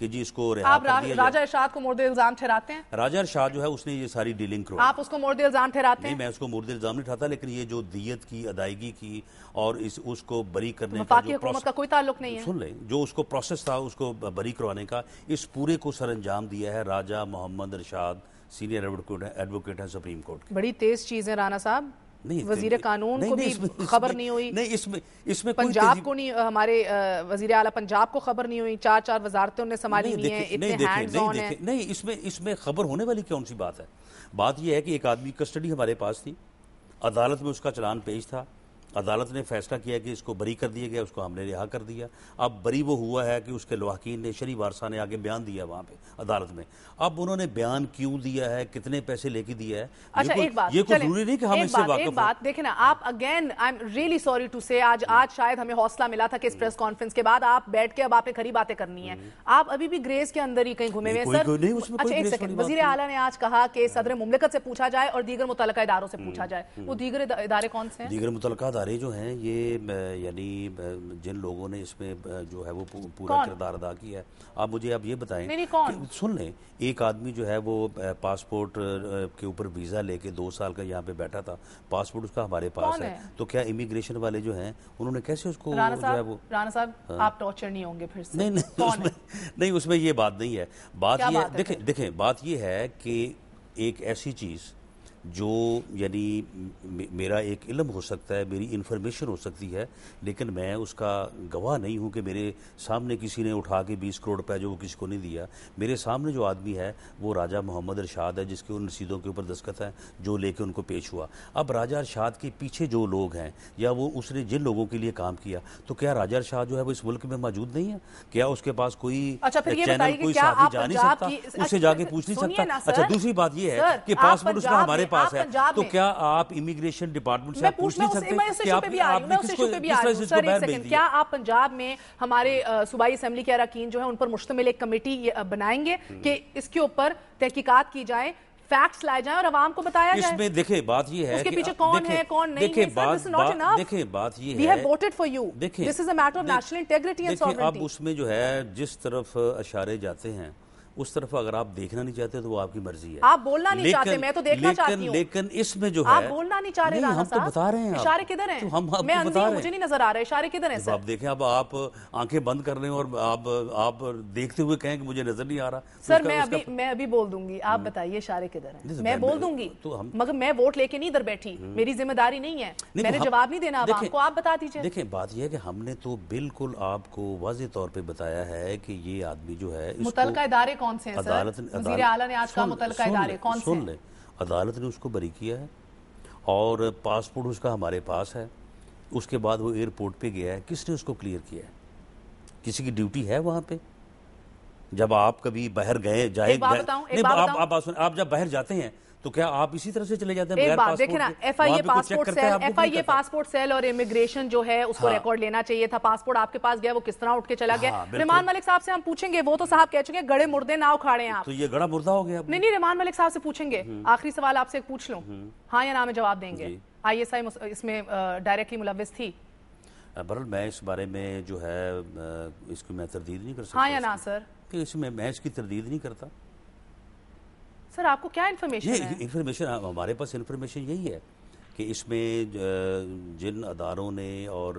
کہ جی اس کو رہا کر دیا جائے. آپ راجہ ارشاد کو مورد الزام ٹھہراتے ہیں؟ راجہ ارشاد جو ہے اس نے یہ ساری ڈیلنگ کروائی. آپ اس کو مورد الزام ٹھہراتے ہیں؟ نہیں، میں اس کو مورد الزام نہیں ٹھہراتا، لیکن یہ جو دیت کی ادائیگی کی اور اس کو بری کرنے کا وفاقی حکومت کا کوئی تعلق نہیں ہے. سن لیں، جو اس کو پروسیس تھا اس کو بری کروانے کا، اس پورے کو سر انجام دیا ہے راجہ محمد ارشاد، سینئر ایڈوکیٹ ہے سپریم کورٹ کی. بڑی تیز چیز ہے رانا صاحب. وزیر قانون کو بھی خبر نہیں ہوئی، نہیں اس میں پنجاب کو نہیں، ہمارے وزیر اعلیٰ پنجاب کو خبر نہیں ہوئی، 4 وزارتیں انہوں نے سنبھالی ہوئی ہیں، اتنے ہینڈز آن ہیں. نہیں، اس میں خبر ہونے والی کون سی بات ہے؟ بات یہ ہے کہ ایک آدمی کسٹڈی ہمارے پاس تھی، عدالت میں اس کا چلان پیش تھا، عدالت نے فیصلہ کیا کہ اس کو بری کر دیا گیا، اس کو ہم نے رہا کر دیا. اب بری وہ ہوا ہے کہ اس کے لواحقین نے، شرعی وارثہ نے آگے بیان دیا وہاں پہ عدالت میں. اب انہوں نے بیان کیوں دیا ہے، کتنے پیسے لے کے دیا ہے، اچھا ایک بات، یہ کوئی ضروری نہیں کہ ہم اس سے واقف ایک بات دیکھیں نا، آپ again I am really sorry to سے، آج شاید ہمیں حوصلہ ملا تھا کہ اس پریس کانفرنس کے بعد آپ بیٹھ کے اب آپ نے کھری باتیں کرنی ہیں. آپ ابھی بھی گریز کے اندر ہی کہیں گھومے ہوئے ہیں سر. اچھا ایک سیکنڈ، وزیر اعلیٰ نے آج کہا کہ صدر مملکت سے پوچھا جائے اور دیگر متعلقہ اداروں سے پوچھا جائے. وہ دیگر ادارے کون سے ہیں؟ دیگر متعلقہ ادارے جو ہیں یہ یعنی جن لوگوں نے اس میں جو ہے وہ پورا کردار ادا کیا ہے. آپ مجھے اب یہ بتائیں، سن لیں، ایک آدمی جو ہے وہ پاسپورٹ کے اوپر ویزا لے کے 2 سال کا یہاں پہ بیٹھا تھا، پاسپورٹ اس کا ہمارے پاس ہے، تو کیا امیگریشن والے جو ہیں انہوں نے کیسے اس کو جو ہے وہ... رانا صاحب آپ ٹارچر نہیں ہوں گے پھر سے؟ نہیں، اس میں یہ بات نہیں ہے. بات یہ ہے، دیکھیں بات یہ ہے کہ ایک ایسی چیز جو یعنی میرا ایک علم ہو سکتا ہے، میری انفارمیشن ہو سکتی ہے، لیکن میں اس کا گواہ نہیں ہوں کہ میرے سامنے کسی نے اٹھا کے 20 کروڑ روپے جو وہ کسی کو نہیں دیا. میرے سامنے جو آدمی ہے وہ راجہ محمد ارشاد ہے، جس کے ان رسیدوں کے اوپر دستخط ہیں جو لے کے ان کو پیش ہوا. اب راجہ ارشاد کے پیچھے جو لوگ ہیں یا وہ اس نے جن لوگوں کے لیے کام کیا، تو کیا راجہ ارشاد جو ہے وہ اس ملک میں موجود نہیں ہے؟ کیا اس کے پاس کوئی چینل، کوئی صحافی جا نہیں سکتا، اسے جا کے پوچھ نہیں سکتا؟ اچھا دوسری بات یہ ہے کہ پاسپورٹ اس کا ہمارے پاس ہے، تو کیا آپ امیگریشن ڈپارٹمنٹ سے پوچھ نہیں سکتے کہ آپ نے کس کو باہر بھیج دیا؟ کیا آپ پنجاب میں ہمارے صوبائی اسمبلی کے اراکین جو ہیں ان پر مشتمل ایک کمیٹی بنائیں گے کہ اس کے اوپر تحقیقات کی جائیں، فیکٹس لائے جائیں اور عوام کو بتایا جائے؟ اس میں دیکھیں بات یہ ہے اس کے پیچھے کون ہے کون نہیں ہے، دیکھیں بات یہ ہے، we have voted for you, this is a matter of national integrity and sovereignty. اب اس میں جو ہے جس طرف اشارے جاتے ہیں اس طرف اگر آپ دیکھنا نہیں چاہتے تو وہ آپ کی مرضی ہے. آپ بولنا نہیں چاہتے، میں تو دیکھنا چاہتی ہوں. لیکن اس میں جو ہے آپ بولنا نہیں چاہ رہے، ہم تو بتا رہے ہیں. اشارے کدھر ہیں؟ میں اندھی ہوں، مجھے نہیں نظر آ رہا اشارے کدھر ہیں سر؟ آپ دیکھیں، اب آپ آنکھیں بند کر رہے ہیں اور آپ دیکھتے ہوئے کہیں کہ مجھے نظر نہیں آ رہا. سر میں ابھی بول دوں گی، آپ بتائیے اشارے کدھر ہیں، میں بول دوں گی، مگر میں ووٹ لے کے نہیں ادھر بیٹھی، میری ذمہ داری نہیں ہے، میں نے جواب نہیں دینا عوام کو، آپ بتا دیجئے. دیکھیں بات یہ ہے کہ ہم نے تو بالکل آپ کو واضح طور پہ بتایا ہے کہ یہ آدمی جو ہے متعلقہ ادارے کون سے ہیں سر؟ وزیر اعلیٰ نے آج کہا متعلقہ ادارے کون سے ہیں؟ عدالت نے اس کو بری کیا ہے اور پاسپورٹ اس کا ہمارے پاس ہے. اس کے بعد وہ ایئرپورٹ پہ گیا ہے، کس نے اس کو کلیئر کیا ہے؟ کسی کی ڈیوٹی ہے وہاں پہ؟ جب آپ کبھی باہر آپ جب باہر جاتے ہیں تو کیا آپ اسی طرح سے چلے جاتے ہیں؟ ایک بات دیکھیں نا، ایف آئی اے پاسپورٹ سیل اور امیگریشن جو ہے اس کو ریکارڈ لینا چاہیے تھا. پاسپورٹ آپ کے پاس گیا، وہ کس طرح اٹھ کے چلا گیا؟ رحمان ملک صاحب سے ہم پوچھیں گے، وہ تو صاحب کہہ چکے گڑے مردے نہ اکھاڑے ہیں آپ. تو یہ گڑا مردہ ہو گیا؟ نہیں، رحمان ملک صاحب سے پوچھیں گے. آخری سوال آپ سے پوچھ لوں، ہاں یا نا میں جواب دیں گے. آئی ایس آئی اس میں ڈائریکٹلی ملوث تھی؟ برحال میں اس بارے میں جو ہے اس کی میں تردید نہیں کر سکتا. ہاں یا نا سر؟ اس میں اس کی تردید نہیں کرتا. سر آپ کو کیا انفارمیشن ہے؟ انفارمیشن ہمارے پاس انفارمیشن یہی ہے کہ اس میں جن اداروں نے اور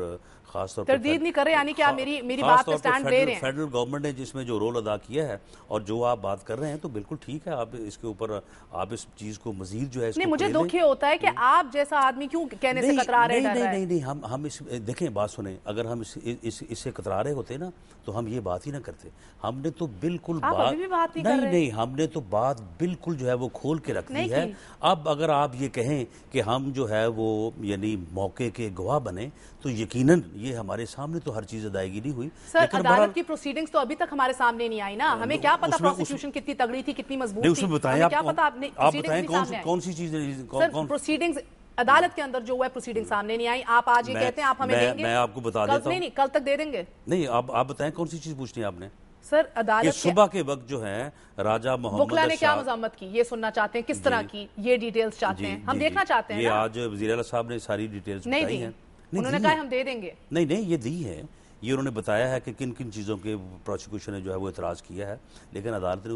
خاص طور پر تردید نہیں کر رہے، یعنی کہ آپ میری بات پہ سٹینڈ لے رہے ہیں. فیڈرل گورنمنٹ نے جس میں جو رول ادا کیا ہے اور جو آپ بات کر رہے ہیں تو بالکل ٹھیک ہے. آپ اس کے اوپر آپ اس چیز کو مزید جو ہے نہیں، مجھے دکھ یہ ہوتا ہے کہ آپ جیسا آدمی کیوں کہنے سے کترا رہے ہیں. نہیں، ہم اس دیکھیں بات سنیں، اگر ہم اس سے کترا رہے ہوتے نا تو ہم یہ بات ہی نہ کرتے. ہم نے تو بالکل بات نہیں، ہم نے تو بات بالکل جو ہے وہ کھول کے رکھ دی ہے. اب اگر آپ یہ کہیں کہ ہم جو ہے وہ یعنی موقع کے گواہ بنے تو یقیناً یہ ہمارے سامنے تو ہر چیز ادائیگی نہیں ہوئی. سر عدالت کی پروسیڈنگز تو ابھی تک ہمارے سامنے نہیں آئی نا، ہمیں کیا پتا پروسیکیوشن کتنی تگڑی تھی، کتنی مضبوط تھی. اس میں بتائیں، آپ بتائیں کون سی چیز؟ سر پروسیڈنگز عدالت کے اندر جو ہے پروسیڈنگ سامنے نہیں آئی. آپ آج یہ کہتے ہیں آپ ہمیں دیں گے، میں آپ کو بتا دیتا ہوں. نہیں، کل تک دے دیں گے. نہیں، آپ بتائیں کون سی چیز پوچھنی ہے آپ نے؟ سر عدالت صبح کے وقت جو ہے راجہ محمد وکلا نے کیا مذمت کی، یہ سننا چاہتے ہیں، کس طرح کی، یہ ڈیٹیلز چاہتے ہیں، ہم دیکھنا چاہتے ہیں. یہ آج وزیر اعلیٰ صاحب نے ساری ڈیٹیلز بتائی ہیں. انہوں نے کہا ہم دے دیں گے. نہیں، یہ دی ہے یہ انہوں نے بتایا ہے کہ کن کن چیزوں کے پروسیکیوشن نے جو ہے وہ اعتراض کیا ہے، لیکن عدالت نے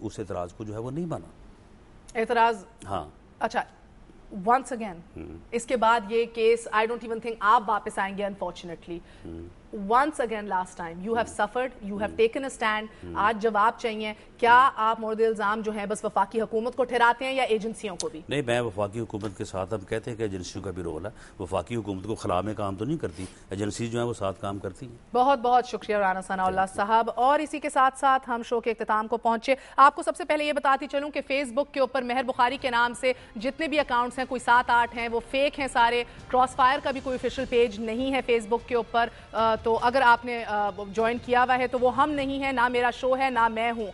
اس اعتراض کو جو ہے وہ نہیں مانا۔ اعتراض ہاں اچھا ونس اگین اس کے بعد یہ case I don't even think آپ واپس آئیں گے unfortunately. once again last time you have suffered, you have taken a stand. آج جواب چاہیے. کیا آپ مورد الزام جو ہیں بس وفاقی حکومت کو ٹھہراتے ہیں یا ایجنسیوں کو بھی؟ نہیں، میں وفاقی حکومت کے ساتھ ہم کہتے ہیں کہ ایجنسیوں کا بھی رول ہے. وفاقی حکومت کو خلا میں کام تو نہیں کرتی، ایجنسی جو ہیں وہ ساتھ کام کرتی ہیں. بہت بہت شکریہ رانا ثناء اللہ صاحب. اور اسی کے ساتھ ساتھ ہم شو کے اختتام کو پہنچے. آپ کو سب سے پہلے یہ بتاتی چلوں کہ فیس بک کے اوپر مہر بخاری کے نام سے جتنے بھی اکاؤنٹس ہیں، کوئی 7-8 ہیں، وہ فیک ہیں سارے. کراس فائر کا بھی کوئی آفیشیل پیج نہیں ہے فیس بک کے اوپر. تو اگر آپ نے جوائن کیا ہوا ہے تو وہ ہم نہیں ہیں، نہ میرا شو ہے، نہ میں ہوں.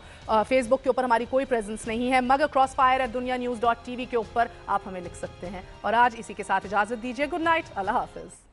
فیس بک کے اوپر ہماری کوئی پریزنس نہیں ہے، مگر کراس فائر @dunianews.tv کے اوپر آپ ہمیں لکھ سکتے ہیں. اور آج اسی کے ساتھ اجازت دیجیے. گڈ نائٹ، اللہ حافظ.